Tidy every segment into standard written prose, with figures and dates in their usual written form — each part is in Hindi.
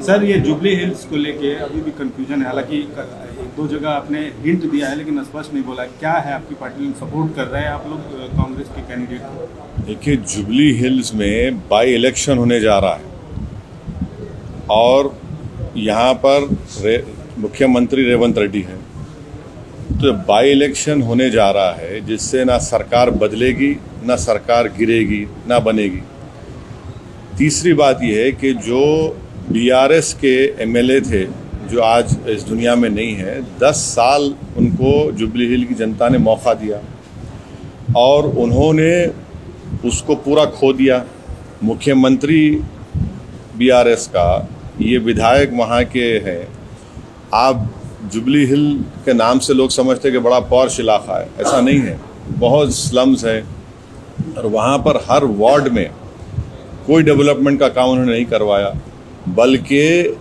सर, ये जुबली हिल्स को लेके अभी भी कंफ्यूजन है। हालांकि एक दो जगह आपने हिंट दिया है लेकिन स्पष्ट नहीं बोला। क्या है, आपकी पार्टी सपोर्ट कर रहे हैं आप लोग कांग्रेस के कैंडिडेट को? देखिए, जुबली हिल्स में बाई इलेक्शन होने जा रहा है और यहाँ पर मुख्यमंत्री रेवंत रेड्डी है। तो बाई इलेक्शन होने जा रहा है जिससे ना सरकार बदलेगी, ना सरकार गिरेगी, ना बनेगी। तीसरी बात यह है कि जो बीआरएस के एमएलए थे जो आज इस दुनिया में नहीं है, 10 साल उनको जुबली हिल की जनता ने मौका दिया और उन्होंने उसको पूरा खो दिया। मुख्यमंत्री बीआरएस का, ये विधायक वहाँ के हैं। आप जुबली हिल के नाम से लोग समझते हैं कि बड़ा पॉश इलाका है, ऐसा नहीं है। बहुत स्लम्स है और वहाँ पर हर वार्ड में कोई डेवलपमेंट का काम उन्होंने नहीं करवाया, बल्कि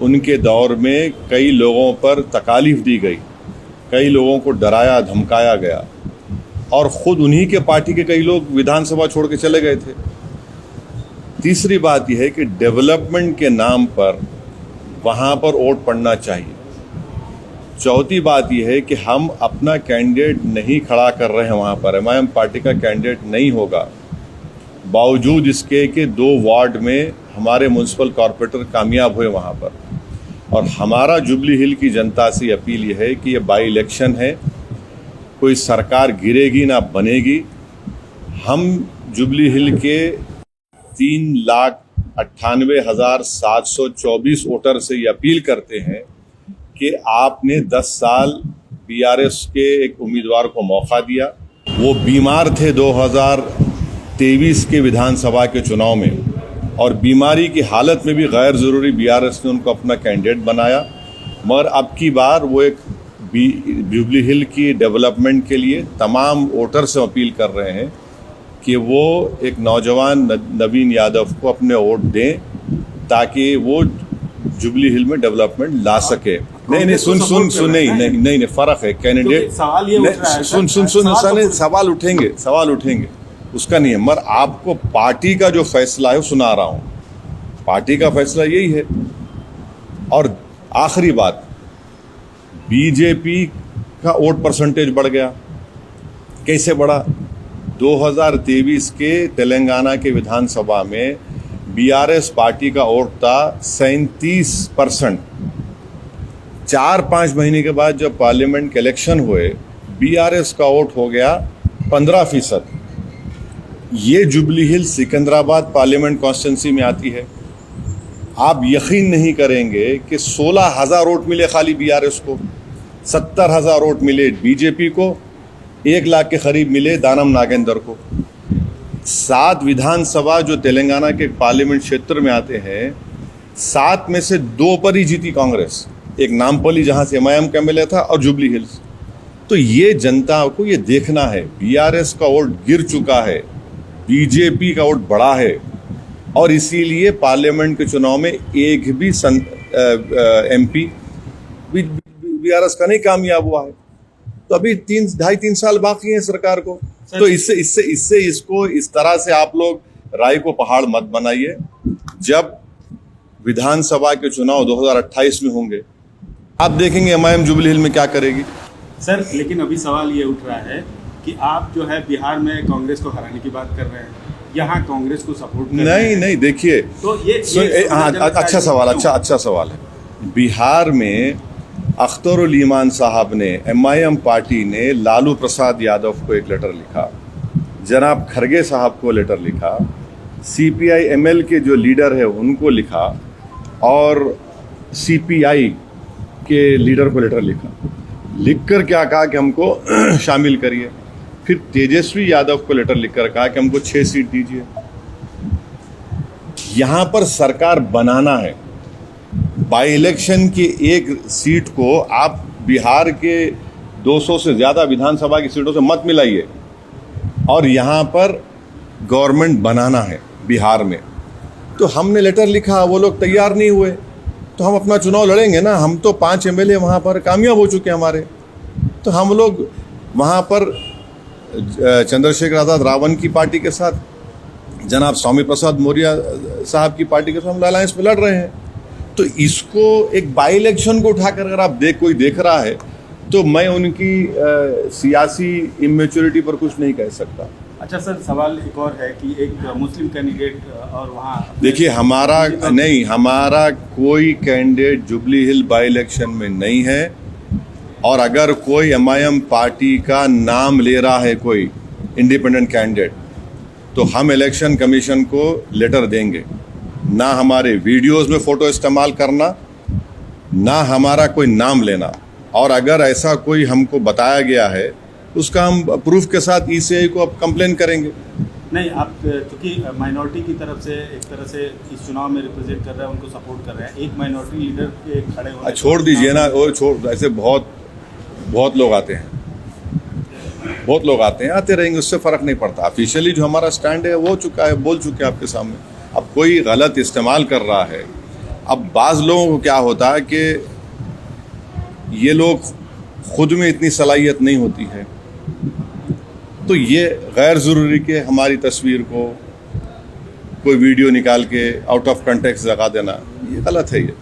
उनके दौर में कई लोगों पर तकालीफ दी गई, कई लोगों को डराया धमकाया गया और ख़ुद उन्हीं के पार्टी के कई लोग विधानसभा छोड़ के चले गए थे। तीसरी बात यह है कि डेवलपमेंट के नाम पर वहाँ पर वोट पड़ना चाहिए। चौथी बात यह है कि हम अपना कैंडिडेट नहीं खड़ा कर रहे हैं वहाँ पर, एमआईएम पार्टी का कैंडिडेट नहीं होगा, बावजूद इसके कि 2 वार्ड में हमारे म्यूनसिपल कॉरपोरेटर कामयाब हुए वहाँ पर। और हमारा जुबली हिल की जनता से अपील ये है कि ये बाई इलेक्शन है, कोई सरकार गिरेगी ना बनेगी। हम जुबली हिल के 3,98,724 वोटर से ये अपील करते हैं कि आपने 10 साल बीआरएस के एक उम्मीदवार को मौका दिया। वो बीमार थे 2023 के विधानसभा के चुनाव में और बीमारी की हालत में भी गैर ज़रूरी बीआरएस ने उनको अपना कैंडिडेट बनाया। मगर अब की बार वो एक जुबली हिल की डेवलपमेंट के लिए तमाम वोटर से अपील कर रहे हैं कि वो एक नौजवान नवीन यादव को अपने वोट दें ताकि वो जुबली हिल में डेवलपमेंट ला सके। नहीं, फ़र्क है कैंडिडेट। सवाल ये उठ रहा है, सवाल उठेंगे उसका नहीं है, मगर आपको पार्टी का जो फैसला है वो सुना रहा हूँ। पार्टी का फैसला यही है। और आखिरी बात, बीजेपी का वोट परसेंटेज बढ़ गया। कैसे बढ़ा? 2023 के तेलंगाना के विधानसभा में बीआरएस पार्टी का वोट था 37%। 4-5 महीने के बाद जब पार्लियामेंट के इलेक्शन हुए, बीआरएस का वोट हो गया 15%। ये जुबली हिल सिकंदराबाद पार्लियामेंट कॉन्स्टिट्यूंसी में आती है। आप यकीन नहीं करेंगे कि 16,000 वोट मिले खाली बीआरएस को, 70,000 वोट मिले बीजेपी को, 1 लाख के करीब मिले दानम नागेंद्र को। 7 विधानसभा जो तेलंगाना के पार्लियामेंट क्षेत्र में आते हैं, 7 में से 2 पर ही जीती कांग्रेस। एक नामपल्ली जहां से एमआईएम का एमएलए था और जुबली हिल्स। तो ये जनता को ये देखना है, बीआरएस का वोट गिर चुका है, बीजेपी का वोट बढ़ा है और इसीलिए पार्लियामेंट के चुनाव में एक भी एमपी बीआरएस का नहीं कामयाब हुआ है। तो अभी 2.5-3 साल बाकी है सरकार को। तो इससे इसको इस तरह से आप लोग राय को पहाड़ मत बनाइए। जब विधानसभा के चुनाव 2028 में होंगे, आप देखेंगे एमआईएम जुबली हिल में क्या करेगी। सर, लेकिन अभी सवाल ये उठ रहा है कि आप जो है बिहार में कांग्रेस को हराने की बात कर रहे हैं, यहाँ कांग्रेस को सपोर्ट कर रहे हैं। नहीं, देखिए, तो अच्छा सवाल है। बिहार में अख्तरुल ईमान साहब ने, एमआईएम पार्टी ने लालू प्रसाद यादव को एक लेटर लिखा, जनाब खरगे साहब को लेटर लिखा, सीपीआई एमएल के जो लीडर है उनको लिखा और सीपीआई के लीडर को लेटर लिखा। लिखकर क्या कहा कि हमको शामिल करिए। फिर तेजस्वी यादव को लेटर लिखकर कहा कि हमको 6 सीट दीजिए। यहाँ पर सरकार बनाना है। बाई इलेक्शन की एक सीट को आप बिहार के 200 से ज़्यादा विधानसभा की सीटों से मत मिलाइए और यहाँ पर गवर्नमेंट बनाना है बिहार में। तो हमने लेटर लिखा, वो लोग तैयार नहीं हुए, तो हम अपना चुनाव लड़ेंगे ना। हम तो 5 एमएलए वहाँ पर कामयाब हो चुके हैं हमारे, तो हम लोग वहाँ पर चंद्रशेखर आज़ाद रावण की पार्टी के साथ, जनाब स्वामी प्रसाद मौर्य साहब की पार्टी के साथ हम अलायंस में लड़ रहे हैं। तो इसको एक बाई इलेक्शन को उठाकर अगर आप कोई देख रहा है तो मैं उनकी सियासी इमेच्योरिटी पर कुछ नहीं कह सकता। अच्छा सर, सवाल एक और है कि एक मुस्लिम कैंडिडेट और वहाँ देखिए, हमारा कोई candidate jubilee hill by election में नहीं है, और अगर कोई एमआईएम पार्टी का नाम ले रहा है कोई इंडिपेंडेंट कैंडिडेट, तो हम इलेक्शन कमीशन को लेटर देंगे। ना हमारे वीडियोस में फोटो इस्तेमाल करना, ना हमारा कोई नाम लेना, और अगर ऐसा कोई हमको बताया गया है उसका हम प्रूफ के साथ ईसीआई को अब कंप्लेन करेंगे। नहीं, आप चूंकि माइनॉरिटी की तरफ से एक तरह से इस चुनाव में रिप्रेजेंट कर रहे हैं, उनको सपोर्ट कर रहे हैं, एक माइनॉरिटी लीडर के खड़े होने, छोड़ दीजिए ना, वो छोड़, ऐसे बहुत लोग आते हैं, आते रहेंगे, उससे फ़र्क नहीं पड़ता। ऑफिशियली जो हमारा स्टैंड है वो चुका है, बोल चुके हैं आपके सामने। अब कोई गलत इस्तेमाल कर रहा है, अब बाज़ लोगों को क्या होता है कि ये लोग खुद में इतनी सलाहियत नहीं होती है, तो ये गैर ज़रूरी के हमारी तस्वीर को कोई वीडियो निकाल के आउट ऑफ कंटेक्स्ट लगा देना, ये गलत है। ये